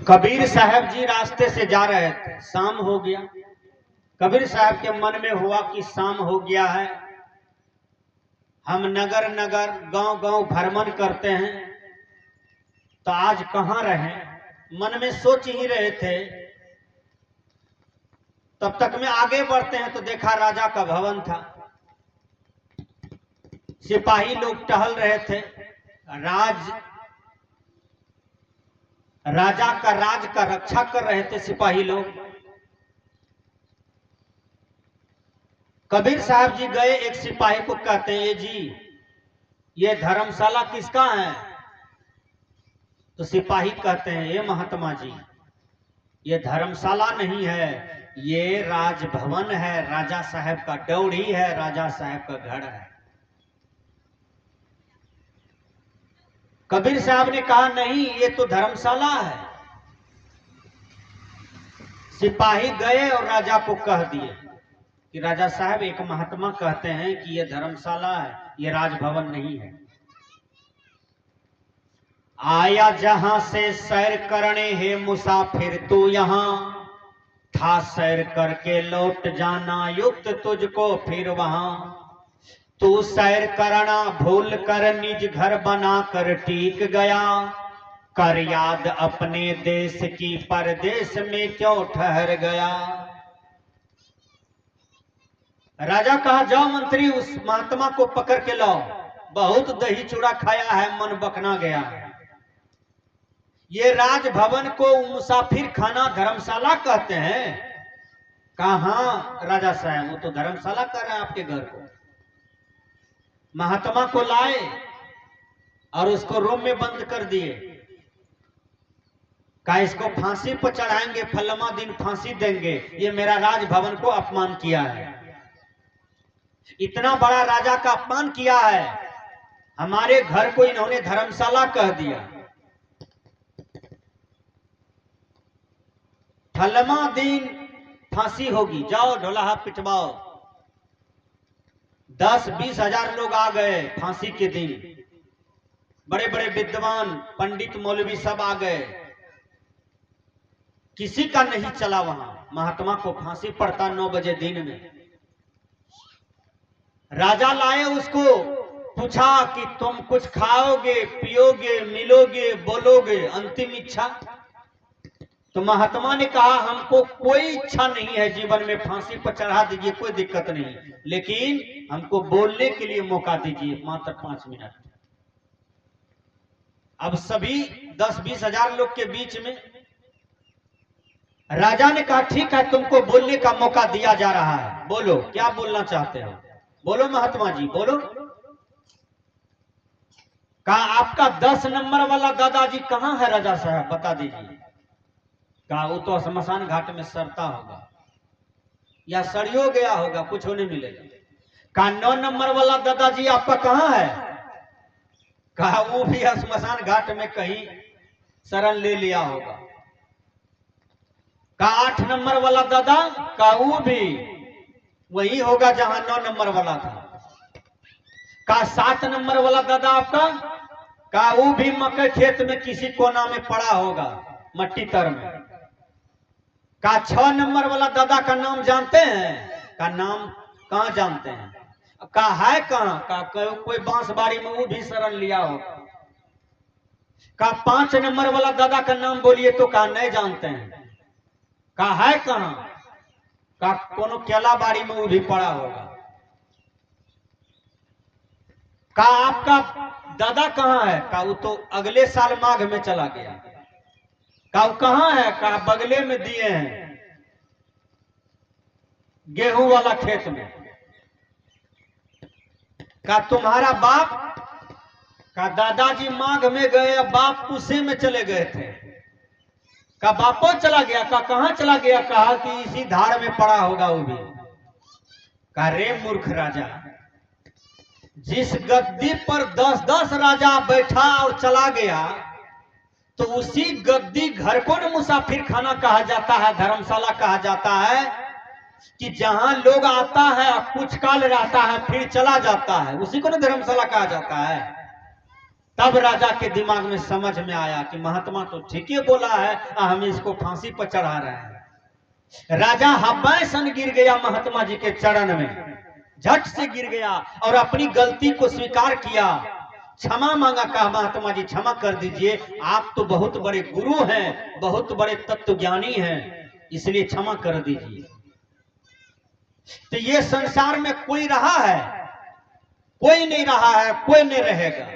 कबीर साहब जी रास्ते से जा रहे थे, शाम हो गया। कबीर साहब के मन में हुआ कि शाम हो गया है, हम नगर नगर गांव गांव भ्रमण करते हैं, तो आज कहां रहें। मन में सोच ही रहे थे। तब तक में आगे बढ़ते हैं तो देखा राजा का भवन था। सिपाही लोग टहल रहे थे। राजा का राज का रक्षा कर रहे थे सिपाही लोग। कबीर साहब जी गए, एक सिपाही को कहते हैं, ये जी ये धर्मशाला किसका है। तो सिपाही कहते हैं, ये महात्मा जी ये धर्मशाला नहीं है, ये राजभवन है, राजा साहब का ड्योढ़ी है, राजा साहब का घर है। कबीर साहब ने कहा, नहीं ये तो धर्मशाला है। सिपाही गए और राजा को कह दिए कि राजा साहब एक महात्मा कहते हैं कि ये धर्मशाला है, ये राजभवन नहीं है। आया जहां से सैर करने है मुसाफिर तू, यहां था सैर करके लौट जाना युक्त तुझको फिर वहां। तू सैर करना भूल कर निज घर बना कर टीक गया, कर याद अपने देश की परदेश में क्यों ठहर गया। राजा कहा, जाओ मंत्री उस महात्मा को पकड़ के लाओ, बहुत दही चूड़ा खाया है, मन बकना गया है। ये राजभवन को मुसाफिर खाना धर्मशाला कहते हैं। कहां राजा साहब, वो तो धर्मशाला कह रहे हैं आपके घर को। महात्मा को लाए और उसको रूम में बंद कर दिए। कहा इसको फांसी पर चढ़ाएंगे, फलमा दिन फांसी देंगे, ये मेरा राजभवन को अपमान किया है। इतना बड़ा राजा का अपमान किया है, हमारे घर को इन्होंने धर्मशाला कह दिया। फलमा दिन फांसी होगी, जाओ ढोलाहा पिटवाओ। 10-20 हजार लोग आ गए फांसी के दिन। बड़े बड़े विद्वान पंडित मौलवी सब आ गए, किसी का नहीं चला वहां। महात्मा को फांसी पड़ता 9 बजे दिन में। राजा लाए उसको, पूछा कि तुम कुछ खाओगे पियोगे मिलोगे बोलोगे, अंतिम इच्छा। तो महात्मा ने कहा, हमको कोई इच्छा नहीं है जीवन में, फांसी पर चढ़ा दीजिए कोई दिक्कत नहीं, लेकिन हमको बोलने के लिए मौका दीजिए मात्र 5 मिनट। अब सभी 10-20 हजार लोग के बीच में राजा ने कहा, ठीक है तुमको बोलने का मौका दिया जा रहा है, बोलो क्या बोलना चाहते हो, बोलो महात्मा जी बोलो। कहा आपका 10 नंबर वाला दादाजी कहां है राजा साहब, बता दीजिए। कहा वो तो शमशान घाट में सड़ता होगा या सड़ियो गया होगा, कुछ होने मिलेगा। कहा 9 नंबर वाला दादाजी आपका कहां है। कहा वो भी शमशान घाट में कहीं शरण ले लिया होगा। कहा 8 नंबर वाला दादा, कहा वो भी वही होगा जहां 9 नंबर वाला था। कहा 7 नंबर वाला दादा आपका, कहा वो भी मकई खेत में किसी कोना में पड़ा होगा मट्टी तर में। कहा 6 नंबर वाला दादा का नाम जानते हैं। का नाम कहां जानते हैं। कहा है कहां, का कोई बांसबाड़ी में वो भी शरण लिया होगा। कहा 5 नंबर वाला दादा का नाम बोलिए, तो कहा नहीं जानते हैं। कहा है कहां, का कोनो केला बाड़ी में वो भी पड़ा होगा। कहा आपका दादा कहां है। कहा वो तो अगले साल माघ में चला गया। कहा कहां है। कहा बगले में दिए हैं गेहूं वाला खेत में। कहा तुम्हारा बाप। कहा दादाजी माघ में गए, बाप पुसे में चले गए थे। कहा बापो चला गया। कहा कहां चला गया। कहा कि इसी धार में पड़ा होगा वो भी। कहा रे मूर्ख राजा, जिस गद्दी पर 10-10 राजा बैठा और चला गया, तो उसी गद्दी घर को न मुसाफिर खाना कहा जाता है, धर्मशाला कहा जाता है, कि जहां लोग आता है कुछ काल रहता है फिर चला जाता है, उसी को न धर्मशाला कहा जाता है। तब राजा के दिमाग में समझ में आया कि महात्मा तो ठीक ही बोला है, हम इसको फांसी पर चढ़ा रहे हैं। राजा हब्बैसन गिर गया महात्मा जी के चरण में, झट से गिर गया और अपनी गलती को स्वीकार किया, क्षमा मांगा। कहा महात्मा जी क्षमा कर दीजिए, आप तो बहुत बड़े गुरु हैं, बहुत बड़े तत्वज्ञानी हैं, इसलिए क्षमा कर दीजिए। तो ये संसार में कोई रहा है? कोई नहीं रहा है, कोई नहीं रहेगा।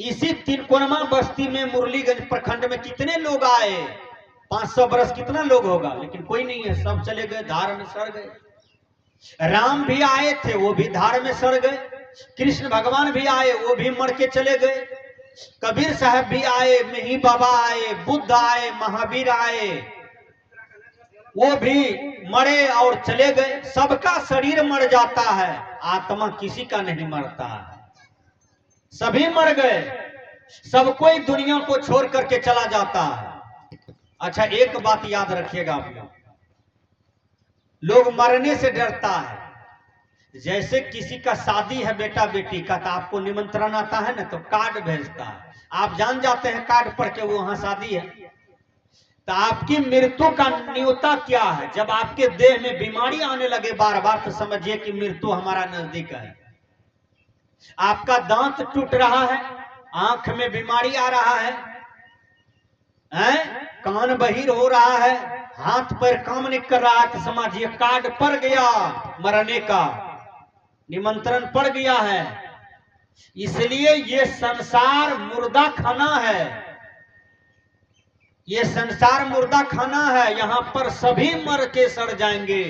इसी तिरकोनमा बस्ती में मुरलीगंज प्रखंड में कितने लोग आए, 500 बरस कितना लोग होगा, लेकिन कोई नहीं है, सब चले गए, धार में सड़ गए। राम भी आए थे, वो भी धार में सड़ गए। कृष्ण भगवान भी आए, वो भी मर के चले गए। कबीर साहब भी आए, मिही बाबा आए, बुद्ध आए, महावीर आए, वो भी मरे और चले गए। सबका शरीर मर जाता है, आत्मा किसी का नहीं मरता है। सभी मर गए, सब कोई दुनिया को छोड़ करके चला जाता है। अच्छा, एक बात याद रखिएगा आप लोग मरने से डरता है। जैसे किसी का शादी है बेटा बेटी का, तो आपको निमंत्रण आता है ना, तो कार्ड भेजता है, आप जान जाते हैं कार्ड पढ़ के वो वहां शादी है। तो आपकी मृत्यु का न्योता क्या है? जब आपके देह में बीमारी आने लगे बार बार, तो समझिए कि मृत्यु हमारा नजदीक है। आपका दांत टूट रहा है, आंख में बीमारी आ रहा है, कान बहिर हो रहा है, हाथ पैर काम नहीं कर रहा है, तो समझिए कार्ड पड़ गया, मरने का निमंत्रण पड़ गया है। इसलिए ये संसार मुर्दा खाना है, ये संसार मुर्दा खाना है। यहां पर सभी मर के सड़ जाएंगे,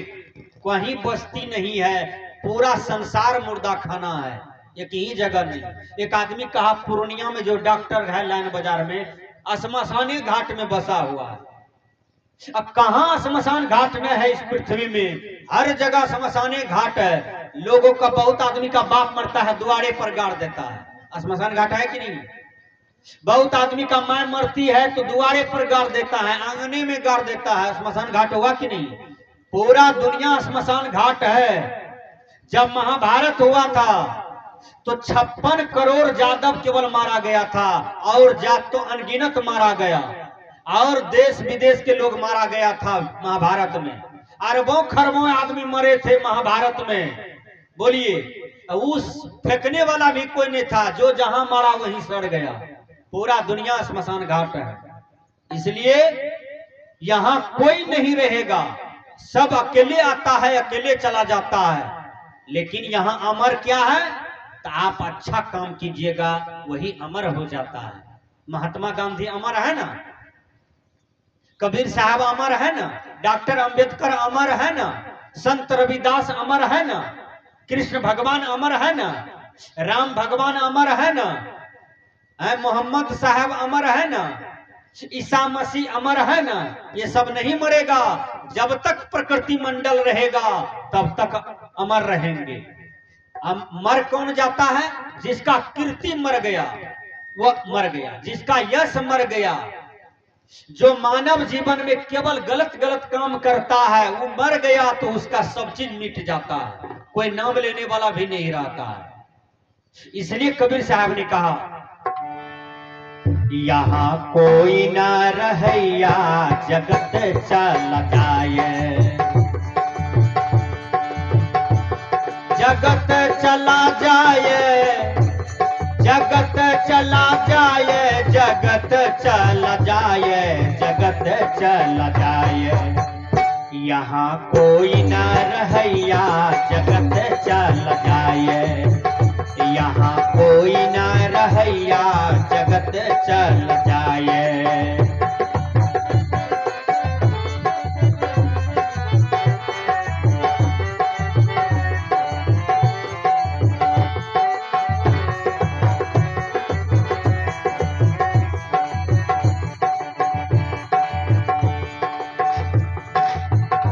कहीं बस्ती नहीं है, पूरा संसार मुर्दा खाना है, एक ही जगह नहीं। एक आदमी कहा पूर्णिया में जो डॉक्टर है लाइन बाजार में, श्मशानी घाट में बसा हुआ है। अब कहां श्मशान घाट में है इस पृथ्वी में? हर जगह श्मशानी घाट है। लोगों का, बहुत आदमी का बाप मरता है, द्वारे पर गाड़ देता है। श्मशान घाट है कि नहीं? बहुत आदमी का मां मरती है तो द्वारे पर गाड़ देता है, आंगने में गाड़ देता है। श्मशान घाट हुआ कि नहीं? पूरा दुनिया श्मशान घाट है। जब महाभारत हुआ था तो 56 करोड़ यादव केवल मारा गया था, और जात तो अनगिनत मारा गया, और देश विदेश के लोग मारा गया था महाभारत में। अरबों खरबों आदमी मरे थे महाभारत में। बोलिए, उस फेंकने वाला भी कोई नहीं था, जो जहां मारा वहीं सड़ गया। पूरा दुनिया श्मशान घाट है। इसलिए यहां कोई नहीं रहेगा, सब अकेले आता है, अकेले चला जाता है। लेकिन यहां अमर क्या है? तो आप अच्छा काम कीजिएगा, वही अमर हो जाता है। महात्मा गांधी अमर है ना, कबीर साहब अमर है ना, डॉक्टर अंबेडकर अमर है ना, संत रविदास अमर है ना, कृष्ण भगवान अमर है ना, राम भगवान अमर है ना, मोहम्मद साहब अमर है ना, ईसा मसीह अमर है ना। ये सब नहीं मरेगा, जब तक प्रकृति मंडल रहेगा तब तक अमर रहेंगे। मर कौन जाता है? जिसका कीर्ति मर गया वो मर गया, जिसका यश मर गया। जो मानव जीवन में केवल गलत गलत काम करता है वो मर गया, तो उसका सब चीज मिट जाता है, कोई नाम लेने वाला भी नहीं रहता है। इसलिए कबीर साहब ने कहा, यहाँ कोई न रहैया जगत चल जाए, जगत चला जाए, जगत चला जाए, जगत चला जाए, जगत चला जाए। यहाँ कोई न रहैया जगत चल जाए, यहाँ कोई न रहैया जगत चल जाए।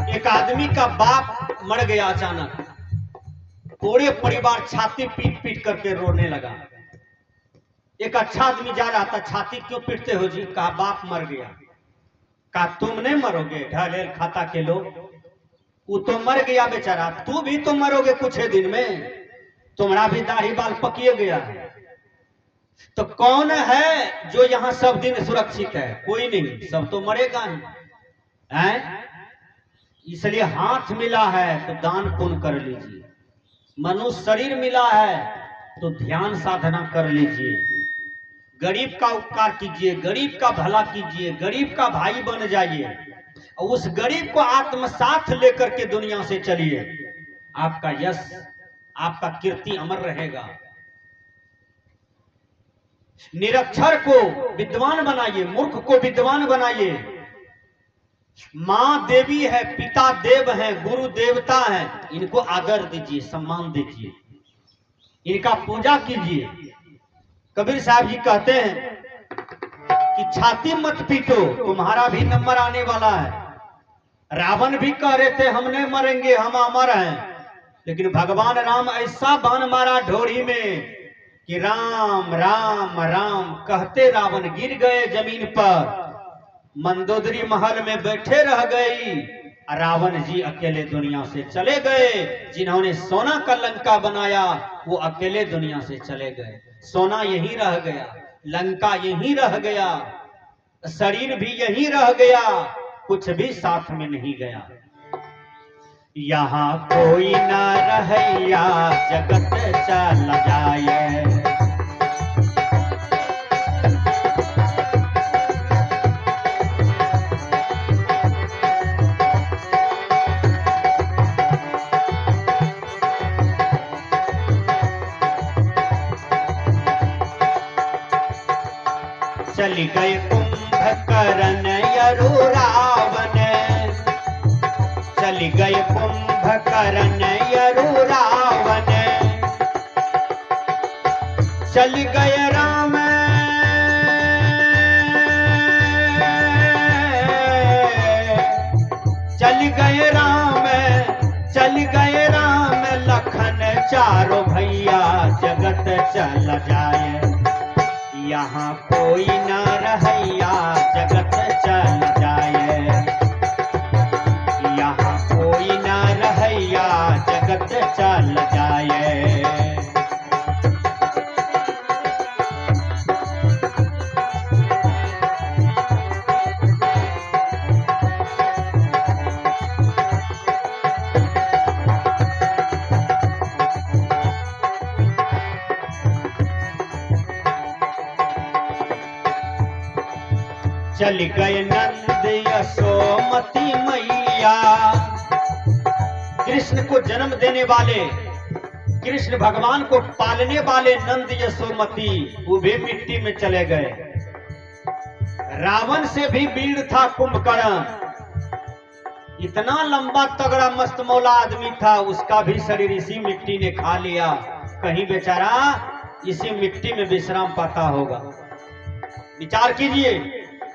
एक आदमी का बाप मर गया अचानक, पूरे परिवार छाती पीट पीट करके रोने लगा। एक अच्छा आदमी जा रहा था, छाती क्यों पीटते हो जी? कहा बाप मर गया। कहा तुम नहीं मरोगे, ढलेल खाता के लोग, वो तो मर गया बेचारा, तू भी तो मरोगे कुछ दिन में, तुम्हारा भी दाढ़ी बाल पकिए गया है। तो कौन है जो यहां सब दिन सुरक्षित है? कोई नहीं, सब तो मरेगा ही है। इसलिए हाथ मिला है तो दान पुण्य कर लीजिए, मनुष्य शरीर मिला है तो ध्यान साधना कर लीजिए, गरीब का उपकार कीजिए, गरीब का भला कीजिए, गरीब का भाई बन जाइए और उस गरीब को आत्मसाथ लेकर के दुनिया से चलिए। आपका यश, आपका कीर्ति अमर रहेगा। निरक्षर को विद्वान बनाइए, मूर्ख को विद्वान बनाइए। मां देवी है, पिता देव है, गुरु देवता है, इनको आदर दीजिए, सम्मान दीजिए, इनका पूजा कीजिए। कबीर साहब जी कहते हैं कि छाती मत पीटो, तुम्हारा भी नंबर आने वाला है। रावण भी कह रहे थे हम नहीं मरेंगे, हम अमर हैं, लेकिन भगवान राम ऐसा बाण मारा ढोरी में कि राम राम राम कहते रावण गिर गए जमीन पर। मंदोदरी महल में बैठे रह गई, रावण जी अकेले दुनिया से चले गए। जिन्होंने सोना का लंका बनाया वो अकेले दुनिया से चले गए। सोना यहीं रह गया, लंका यहीं रह गया, शरीर भी यहीं रह गया, कुछ भी साथ में नहीं गया। यहाँ कोई ना रहैया जगत चल जाए, चल गए कुंभकर्ण यरु रावण, चल गए कुंभकर्ण यरु रावण, चल गए राम चल गए राम, चल गए राम लखन चारों भैया जगत चल जाए। यहाँ कोई न रहैया जगत चल जाए, यहाँ कोई न रहैया जगत चल जाए। चल गए नंद यशोमती मैया, कृष्ण को जन्म देने वाले, कृष्ण भगवान को पालने वाले नंद यशोमती वो भी मिट्टी में चले गए। रावण से भी वीर था कुंभकर्ण, इतना लंबा तगड़ा मस्त मौला आदमी था, उसका भी शरीर इसी मिट्टी ने खा लिया। कहीं बेचारा इसी मिट्टी में विश्राम पाता होगा। विचार कीजिए,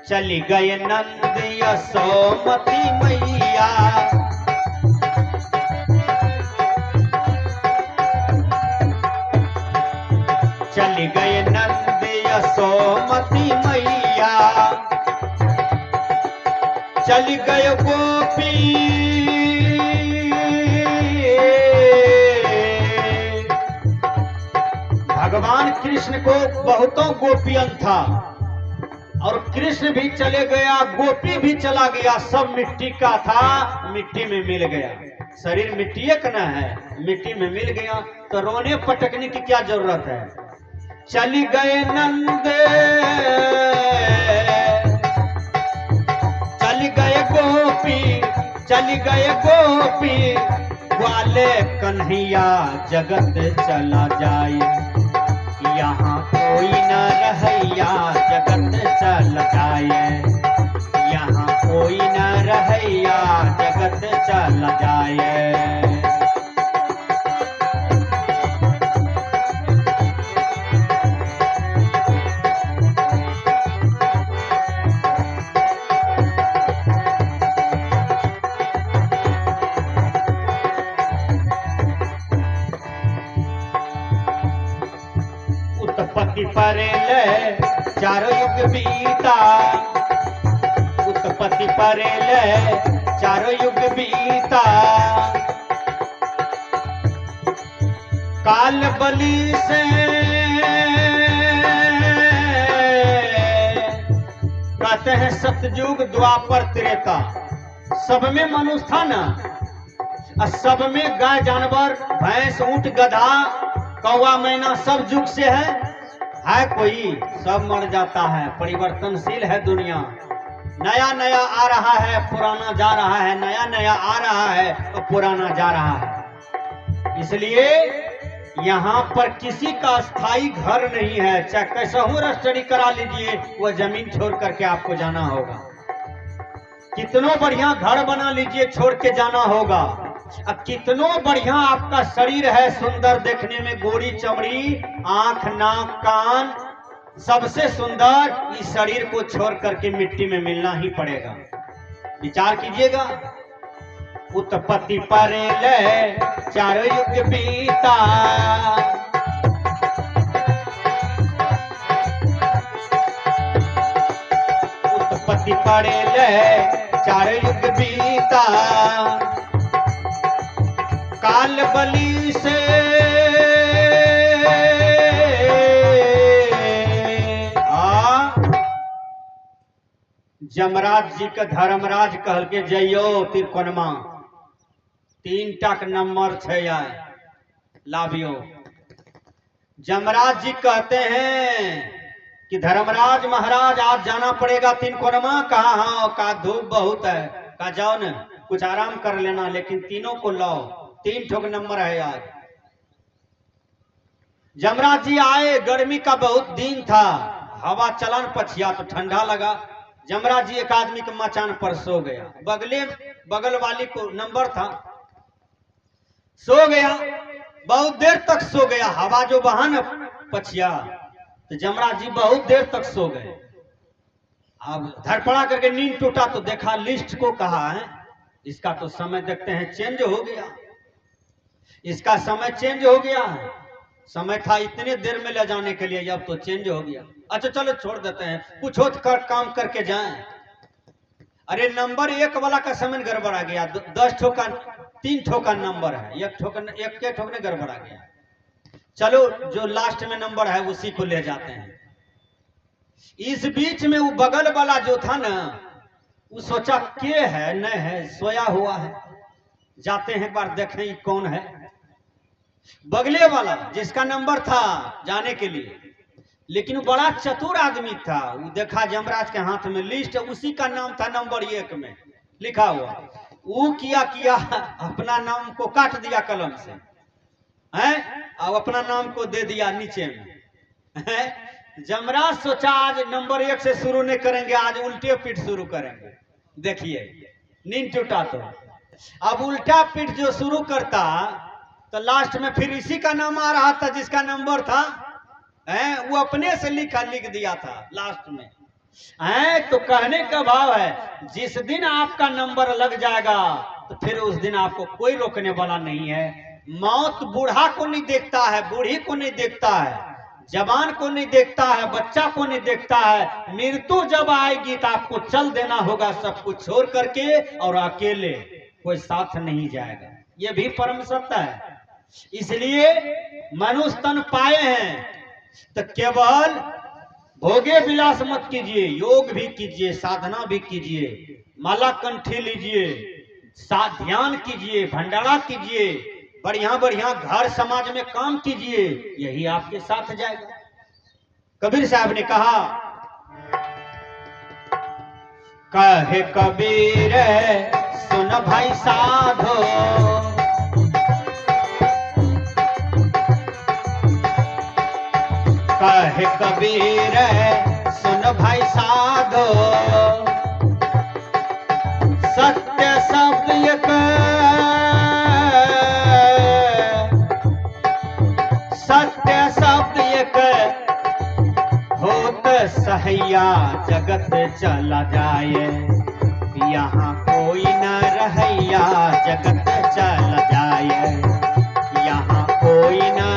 चली गए नंद यशोमती मैया, चली गए नंद यशोमती मैया, चली गए गोपी भगवान कृष्ण को बहुतों गोपियन था और कृष्ण भी चले गया, गोपी भी चला गया, सब मिट्टी का था, मिट्टी में मिल गया। शरीर मिट्टी का ना है, मिट्टी में मिल गया तो रोने पटकने की क्या जरूरत है। चली गए नंद, चली गए गोपी, चली गए गोपी, ग्वाले कन्हैया जगत चला जाए। यहाँ कोई न रहैया जगत चल जाए, यहाँ कोई न रहैया जगत चल जाए। उत्पत्ति परेले चारों युग बीता, उत्पत्ति परेले चारों युग बीता, काल बलि से कहते हैं सतयुग द्वापर त्रेता, सब में मनुष्य था ना, और सब में गाय जानवर भैंस ऊंट गधा कौवा मैना सब युग से है कोई, सब मर जाता है। परिवर्तनशील है दुनिया, नया नया आ रहा है पुराना जा रहा है, नया नया आ रहा है तो पुराना जा रहा है। इसलिए यहाँ पर किसी का स्थायी घर नहीं है, चाहे कैसा हो रजिस्ट्री करा लीजिए, वह जमीन छोड़ करके आपको जाना होगा। कितनों बढ़िया घर बना लीजिए, छोड़ के जाना होगा। अब कितनों बढ़िया आपका शरीर है, सुंदर देखने में, गोरी चमड़ी, आंख नाक कान सबसे सुंदर, इस शरीर को छोड़ करके मिट्टी में मिलना ही पड़ेगा। विचार कीजिएगा। उत्पत्ति परेले चारों युग बीता, उत्पत्ति परेले चारों युग बीता, काल बलि से जमराज जी का धर्मराज कहल के जइयो तिरकोनमा, 3 टक नंबर छे लाभियो। जमराज जी कहते हैं कि धर्मराज महाराज आज जाना पड़ेगा तिरकोनमा। कहा हाँ, का धूप बहुत है, का जाओ न कुछ आराम कर लेना, लेकिन तीनों को लाओ, 3 ठोक नंबर है आज। जमराज जी आए, गर्मी का बहुत दिन था, हवा चलन पछिया तो ठंडा लगा। जमराज जी एक आदमी के मचान पर सो गया, बगल वाली को नंबर था, सो गया, बहुत देर तक सो गया। हवा जो बहा न पछिया तो जमराज जी बहुत देर तक सो गए। अब धड़पड़ा करके नींद टूटा तो देखा लिस्ट को, कहा है इसका तो समय देखते हैं चेंज हो गया, इसका समय चेंज हो गया है, समय था इतने देर में ले जाने के लिए, अब तो चेंज हो गया। अच्छा चलो छोड़ देते हैं, कुछ और काम करके जाएं। अरे नंबर 1 वाला का समय गड़बड़ा गया, 10 ठोका 3 ठोका नंबर है, एक ठोकने गड़बड़ा गया। चलो जो लास्ट में नंबर है उसी को ले जाते हैं। इस बीच में वो बगल वाला जो था ना, वो सोचा के है न है, सोया हुआ है, जाते हैं एक बार देखें कौन है। बगले वाला जिसका नंबर था जाने के लिए, लेकिन वो बड़ा चतुर आदमी था, वो देखा जमराज के हाथ में लिस्ट, उसी का नाम था नंबर 1 में लिखा हुआ। वो किया अपना नाम को काट दिया कलम से, हैं, और अपना नाम को दे दिया नीचे में। जमराज सोचा आज नंबर 1 से शुरू नहीं करेंगे, आज उल्टे पीठ शुरू करेंगे। देखिए नींद टूटा तो अब उल्टा पीठ जो शुरू करता तो लास्ट में फिर इसी का नाम आ रहा था जिसका नंबर था, वो अपने से लिख दिया था लास्ट में। तो कहने का भाव है, जिस दिन आपका नंबर लग जाएगा तो फिर उस दिन आपको कोई रोकने वाला नहीं है। मौत बूढ़ा को नहीं देखता है, बूढ़ी को नहीं देखता है, जवान को नहीं देखता है, बच्चा को नहीं देखता है। मृत्यु जब आएगी तो आपको चल देना होगा सब कुछ छोड़ करके, और अकेले कोई साथ नहीं जाएगा। ये भी परम सत्य है। इसलिए मनुष्य तन पाए हैं तो केवल भोगे विलास मत कीजिए, योग भी कीजिए, साधना भी कीजिए, माला कंठी लीजिए, ध्यान कीजिए, भंडारा कीजिए, बढ़िया बढ़िया घर समाज में काम कीजिए, यही आपके साथ जाएगा। कबीर साहब ने कहा, कहे कबीर सुन भाई साधो, कहे कबीर सुन भाई साधो, सत्य शब्द एक, सत्य शब्द एक होत सहैया, जगत चला जाए यहाँ कोई न रहैया, जगत चला जाए यहाँ कोई न